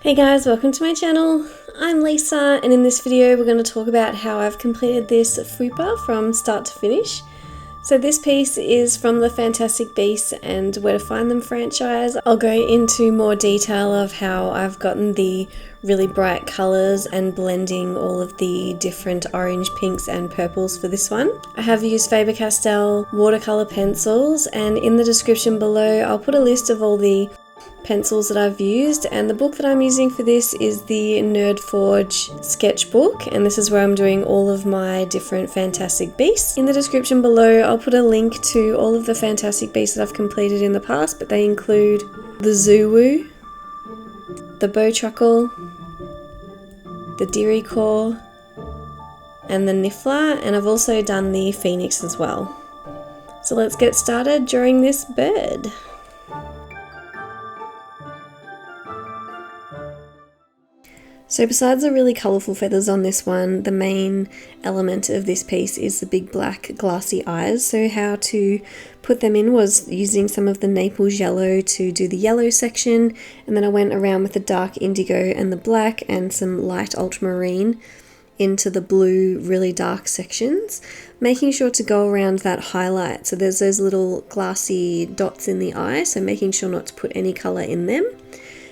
Hey guys, welcome to my channel. I'm Lisa, and in this video we're going to talk about how I've completed this Fwooper from start to finish. So this piece is from the Fantastic Beasts and Where to Find Them franchise. I'll go into more detail of how I've gotten the really bright colours and blending all of the different orange, pinks and purples for this one. I have used Faber Castell watercolour pencils, and in the description below I'll put a list of all the pencils that I've used, and the book that I'm using for this is the Nerd Forge sketchbook, and this is where I'm doing all of my different Fantastic Beasts. In the description below I'll put a link to all of the Fantastic Beasts that I've completed in the past, but they include the Zoo, the Bowtruckle, the Diricore and the Niffler, and I've also done the Phoenix as well. So let's get started drawing this bird. So besides the really colourful feathers on this one, the main element of this piece is the big black glassy eyes. So how to put them in was using some of the Naples Yellow to do the yellow section, and then I went around with the dark indigo and the black and some light ultramarine into the blue really dark sections, making sure to go around that highlight. So there's those little glassy dots in the eye, so making sure not to put any colour in them.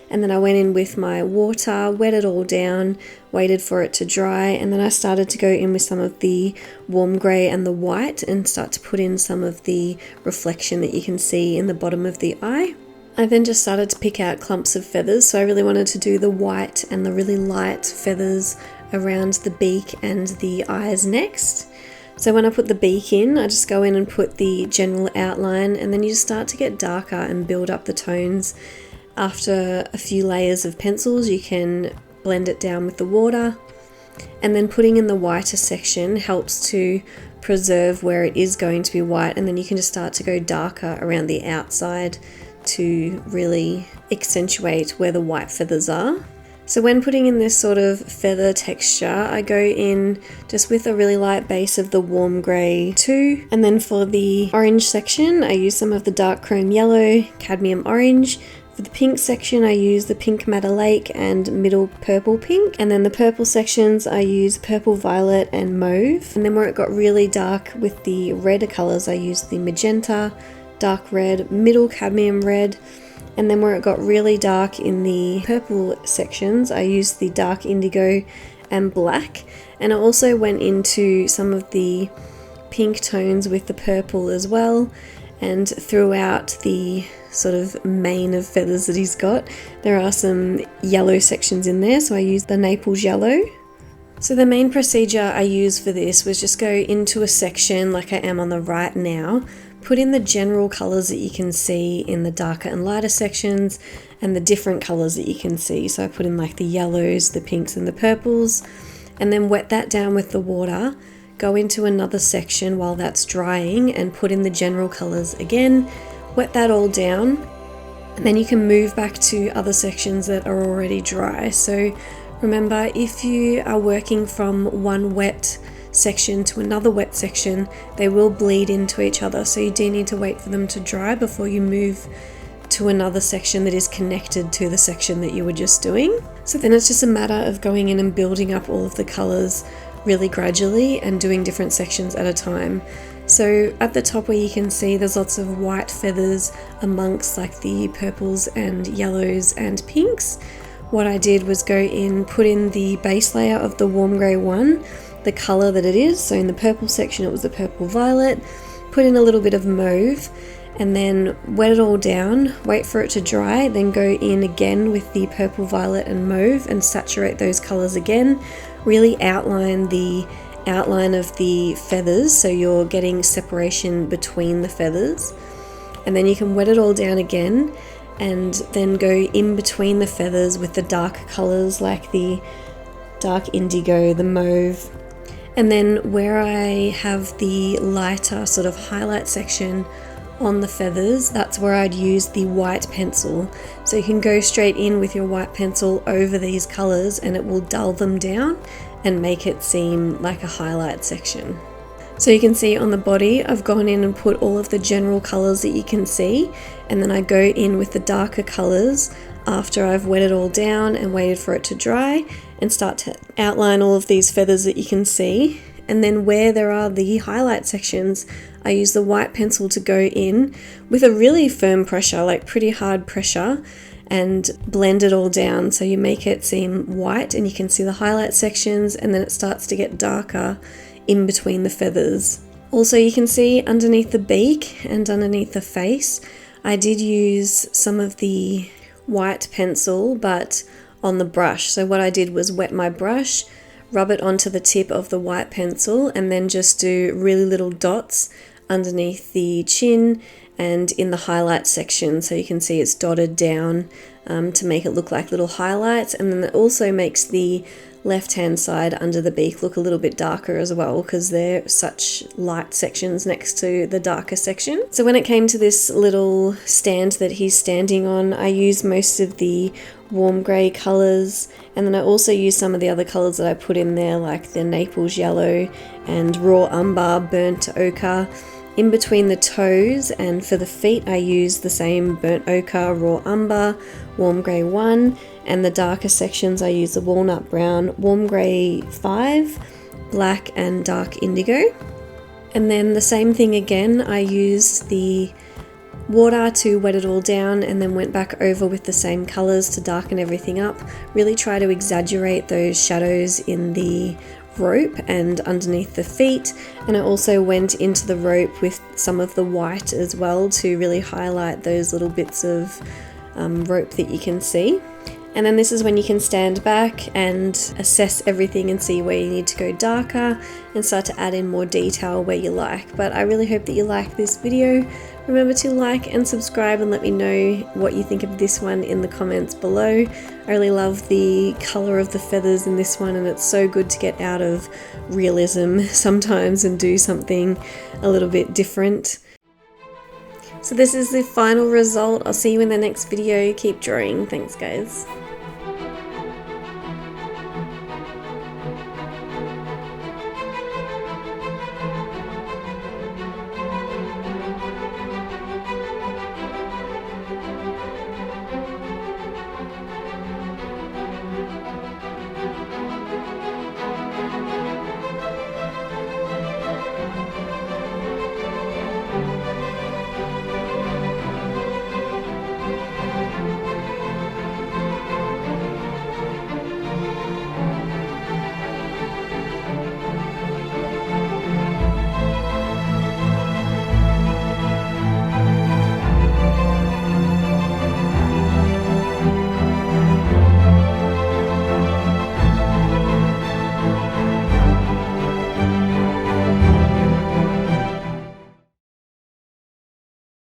And then I went in with my water, wet it all down, waited for it to dry, and then I started to go in with some of the warm grey and the white and start to put in some of the reflection that you can see in the bottom of the eye. I then just started to pick out clumps of feathers, so I really wanted to do the white and the really light feathers around the beak and the eyes next. So when I put the beak in, I just go in and put the general outline, and then you just start to get darker and build up the tones. After a few layers of pencils, you can blend it down with the water, and then putting in the whiter section helps to preserve where it is going to be white, and then you can just start to go darker around the outside to really accentuate where the white feathers are. So when putting in this sort of feather texture, I go in just with a really light base of the warm grey too, and then for the orange section I use some of the dark chrome yellow, cadmium orange. For the pink section I use the pink madder lake and middle purple pink, and then the purple sections I use purple violet and mauve, and then where it got really dark with the red colours I used the magenta, dark red, middle cadmium red, and then where it got really dark in the purple sections I used the dark indigo and black, and I also went into some of the pink tones with the purple as well. And throughout the sort of mane of feathers that he's got, there are some yellow sections in there, so I used the Naples Yellow. So the main procedure I used for this was just go into a section like I am on the right now, put in the general colours that you can see in the darker and lighter sections and the different colours that you can see. So I put in like the yellows, the pinks and the purples, and then wet that down with the water. Go into another section while that's drying and put in the general colours again, wet that all down, and then you can move back to other sections that are already dry. So remember, if you are working from one wet section to another wet section, they will bleed into each other, so you do need to wait for them to dry before you move to another section that is connected to the section that you were just doing. So then it's just a matter of going in and building up all of the colours really gradually and doing different sections at a time. So at the top where you can see there's lots of white feathers amongst like the purples and yellows and pinks, what I did was go in, put in the base layer of the warm grey one, the colour that it is. So in the purple section it was the purple violet, put in a little bit of mauve, and then wet it all down, wait for it to dry, then go in again with the purple violet and mauve and saturate those colours again. Really outline the outline of the feathers so you're getting separation between the feathers, and then you can wet it all down again and then go in between the feathers with the darker colours like the dark indigo, the mauve, and then where I have the lighter sort of highlight section on the feathers, that's where I'd use the white pencil. So you can go straight in with your white pencil over these colours and it will dull them down and make it seem like a highlight section. So you can see on the body I've gone in and put all of the general colours that you can see, and then I go in with the darker colours after I've wet it all down and waited for it to dry, and start to outline all of these feathers that you can see. And then where there are the highlight sections, I use the white pencil to go in with a really firm pressure, like pretty hard pressure, and blend it all down so you make it seem white and you can see the highlight sections, and then it starts to get darker in between the feathers. Also, you can see underneath the beak and underneath the face, I did use some of the white pencil but on the brush. So what I did was wet my brush, rub it onto the tip of the white pencil, and then just do really little dots underneath the chin and in the highlight section, so you can see it's dotted down to make it look like little highlights. And then it also makes the left hand side under the beak look a little bit darker as well, because they're such light sections next to the darker section. So when it came to this little stand that he's standing on, I used most of the warm grey colours, and then I also used some of the other colours that I put in there, like the Naples Yellow and raw Umber, burnt ochre in between the toes. And for the feet I used the same burnt ochre, raw umber, warm grey 1, and the darker sections I used the Walnut Brown, warm grey 5, black and dark indigo. And then the same thing again, I used the water to wet it all down and then went back over with the same colours to darken everything up. Really try to exaggerate those shadows in the rope and underneath the feet, and I also went into the rope with some of the white as well to really highlight those little bits of rope that you can see. And then this is when you can stand back and assess everything and see where you need to go darker and start to add in more detail where you like. But I really hope that you like this video. Remember to like and subscribe and let me know what you think of this one in the comments below. I really love the colour of the feathers in this one, and it's so good to get out of realism sometimes and do something a little bit different. So this is the final result. I'll see you in the next video. Keep drawing. Thanks guys.